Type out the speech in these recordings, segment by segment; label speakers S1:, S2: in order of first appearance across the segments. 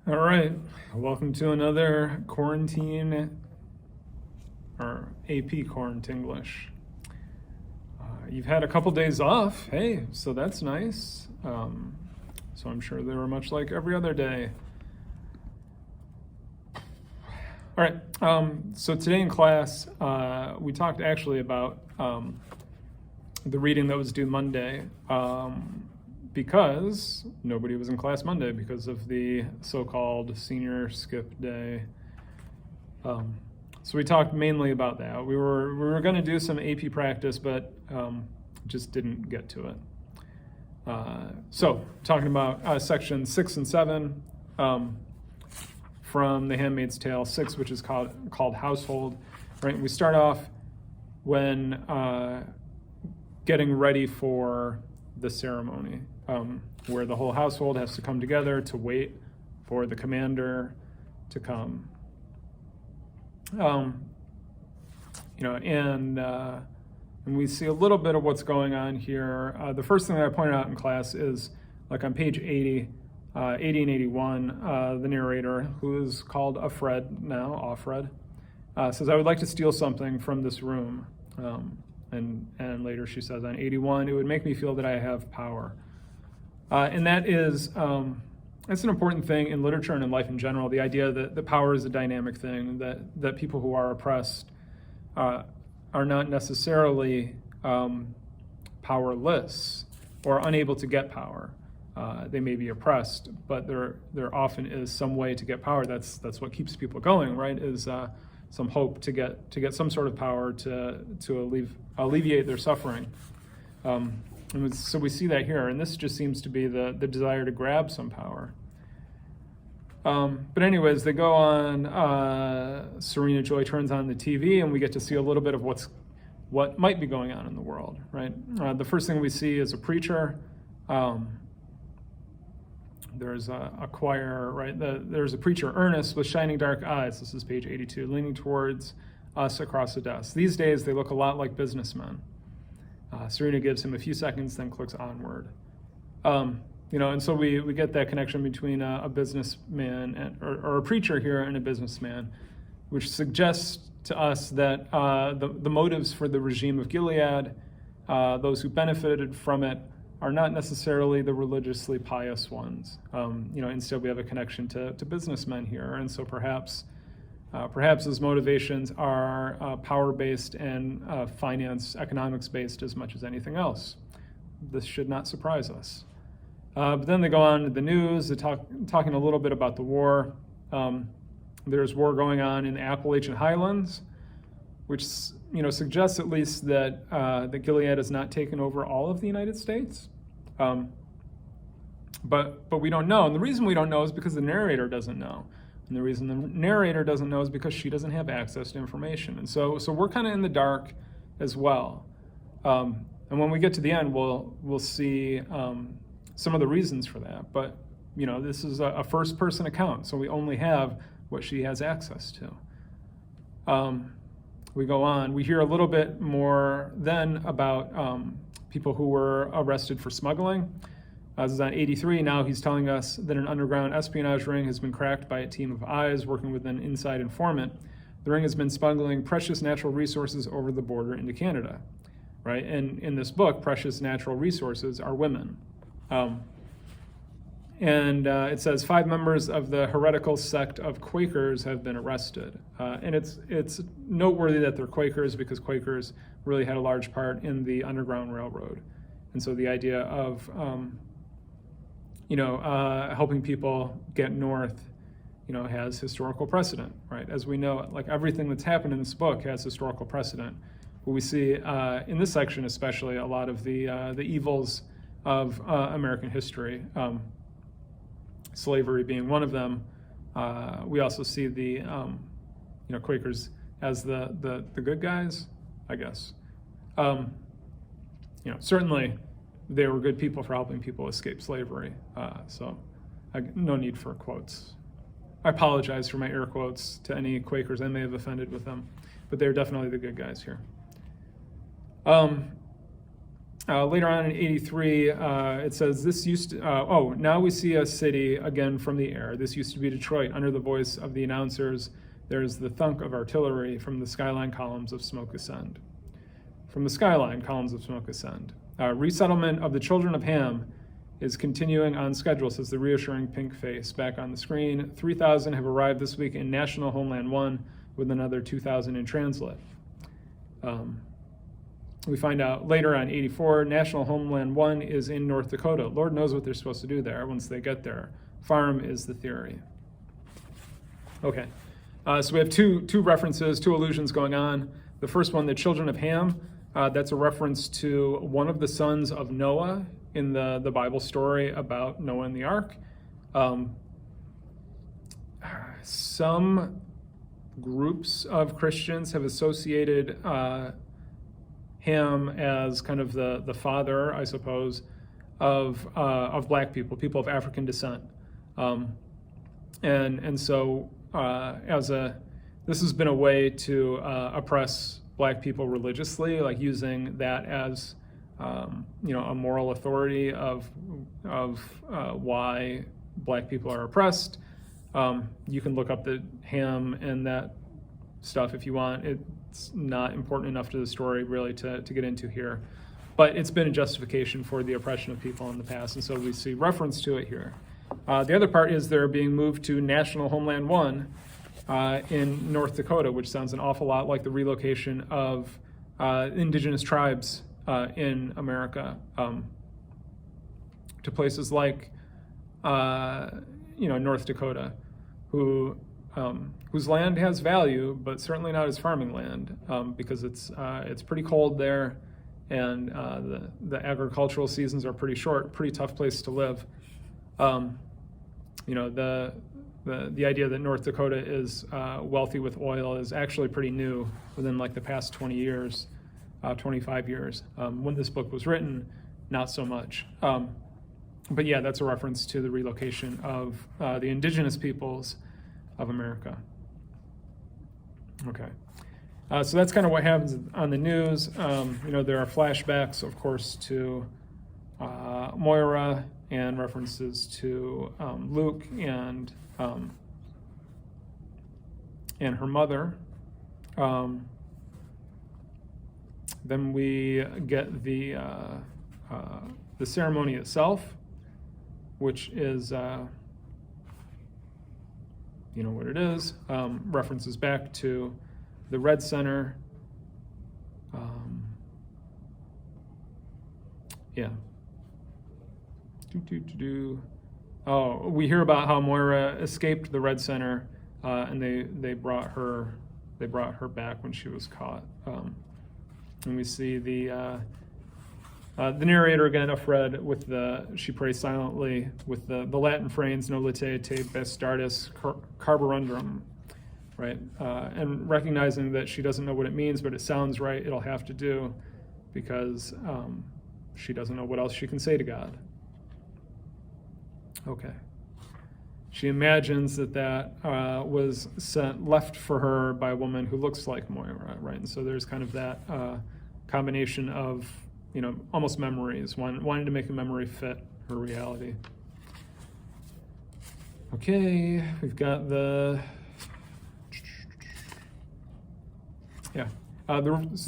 S1: All right, welcome to another quarantine or AP Quarantine English. You've had a couple days off, hey, so that's nice. So I'm sure they were much like every other day. All right, so today in class, we talked actually about the reading that was due Monday. Because nobody was in class Monday because of the so-called senior skip day. So we talked mainly about that. We were going to do some AP practice, but just didn't get to it. So talking about section 6 and 7 from The Handmaid's Tale, 6, which is called household. Right, we start off when getting ready for the ceremony, where the whole household has to come together to wait for the commander to come. And we see a little bit of what's going on here. The first thing that I pointed out in class is, like on page 80 and 81, the narrator, who is called Offred now, says, "I would like to steal something from this room." And later she says on 81, "It would make me feel that I have power." And that is, that's an important thing in literature and in life in general, the idea that the power is a dynamic thing, that people who are oppressed are not necessarily powerless or unable to get power. They may be oppressed, but there often is some way to get power. That's what keeps people going, right? Is some hope to get some sort of power to alleviate their suffering. And so we see that here, and this just seems to be the desire to grab some power. But anyways, they go on, Serena Joy turns on the TV, and we get to see a little bit of what might be going on in the world, right? The first thing we see is a preacher. There's a choir, right? There's a preacher, Ernest, with shining dark eyes. This is page 82, leaning towards us across the desk. These days, they look a lot like businessmen. Serena gives him a few seconds, then clicks onward. And so we get that connection between a businessman or a preacher here and a businessman, which suggests to us that the motives for the regime of Gilead, those who benefited from it, are not necessarily the religiously pious ones. Instead we have a connection to businessmen here, and so perhaps those motivations are power-based and economics-based as much as anything else. This should not surprise us. But then they go on to the news, they're talking a little bit about the war. There's war going on in the Appalachian Highlands, which suggests at least that Gilead has not taken over all of the United States. But we don't know. And the reason we don't know is because the narrator doesn't know. And the reason the narrator doesn't know is because she doesn't have access to information. And so we're kind of in the dark as well. And when we get to the end, we'll see some of the reasons for that. But, this is a first-person account, so we only have what she has access to. We go on. We hear a little bit more then about people who were arrested for smuggling. This is on 83. Now he's telling us that an underground espionage ring has been cracked by a team of eyes working with an inside informant. The ring has been smuggling precious natural resources over the border into Canada, right? And in this book, precious natural resources are women. It says 5 members of the heretical sect of Quakers have been arrested. And it's noteworthy that they're Quakers because Quakers really had a large part in the Underground Railroad. And so the idea of, helping people get north, has historical precedent, right? As we know, like everything that's happened in this book has historical precedent. But we see in this section especially a lot of the evils of American history. Slavery being one of them. We also see the Quakers as the good guys, I guess. Certainly they were good people for helping people escape slavery. No need for quotes. I apologize for my air quotes to any Quakers I may have offended with them, but they're definitely the good guys here. Later on in 83, it says, this used to, now we see a city again from the air. This used to be Detroit. Under the voice of the announcers, there's the thunk of artillery. From the skyline, columns of smoke ascend. From the skyline, columns of smoke ascend. Resettlement of the children of Ham is continuing on schedule, says the reassuring pink face back on the screen. 3,000 have arrived this week in National Homeland 1, with another 2,000 in transit. We find out later on 84, National Homeland 1 is in North Dakota. Lord knows what they're supposed to do there once they get there. Farm is the theory. Okay, so we have two references, two allusions going on. The first one, the children of Ham, that's a reference to one of the sons of Noah in the Bible story about Noah and the ark. Some groups of Christians have associated Ham as kind of the father, I suppose, of black people, people of African descent, and so this has been a way to oppress black people religiously, like using that as a moral authority of why black people are oppressed. You can look up the Ham and that stuff if you want. It's not important enough to the story really to get into here, but it's been a justification for the oppression of people in the past, and so we see reference to it here. The other part is they're being moved to National Homeland 1 in North Dakota, which sounds an awful lot like the relocation of indigenous tribes in America to places like North Dakota, whose land has value, but certainly not as farming land, because it's pretty cold there, and the agricultural seasons are pretty short. Pretty tough place to live. The idea that North Dakota is wealthy with oil is actually pretty new within like the past 20 years, 25 years. When this book was written, not so much. But yeah, that's a reference to the relocation of the indigenous peoples of America. Okay. So that's kind of what happens on the news. There are flashbacks, of course, to Moira and references to Luke and her mother. Then we get the ceremony itself, which is what it is. References back to the Red Center. Oh, we hear about how Moira escaped the Red Center, and they brought her back when she was caught. And we see the narrator again, Fred, she prays silently with the Latin phrase "Nolite te bastardes carborundum," right? And recognizing that she doesn't know what it means, but it sounds right, it'll have to do, because she doesn't know what else she can say to God. Okay. She imagines that was left for her by a woman who looks like Moira, right? And so there's kind of that combination of, almost memories, wanting to make a memory fit her reality. Okay, we've got the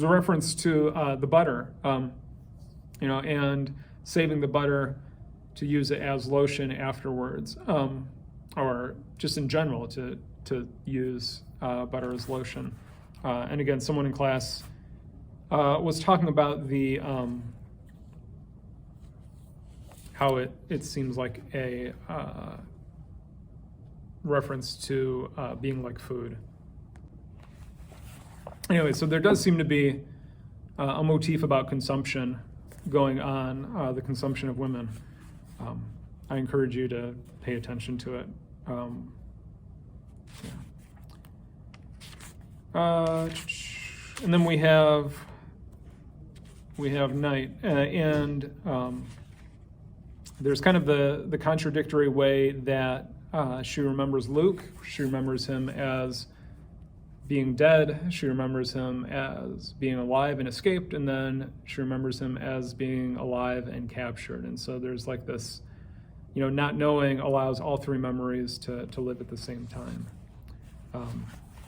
S1: reference to the butter, and saving the butter to use it as lotion afterwards, or just in general to use butter as lotion. And again, someone in class was talking about the how it seems like a reference to being like food. Anyway, so there does seem to be a motif about consumption going on, the consumption of women. I encourage you to pay attention to it. And then we have night, and there's kind of the contradictory way that she remembers Luke. She remembers him as being dead, she remembers him as being alive and escaped, and then she remembers him as being alive and captured. And so there's like this, not knowing allows all three memories to live at the same time.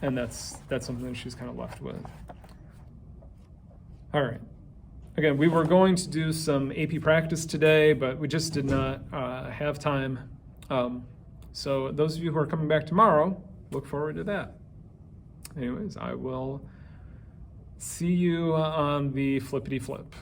S1: And that's something that she's kind of left with. All right. Again, we were going to do some AP practice today, but we just did not have time. So those of you who are coming back tomorrow, look forward to that. Anyways, I will see you on the flippity flip.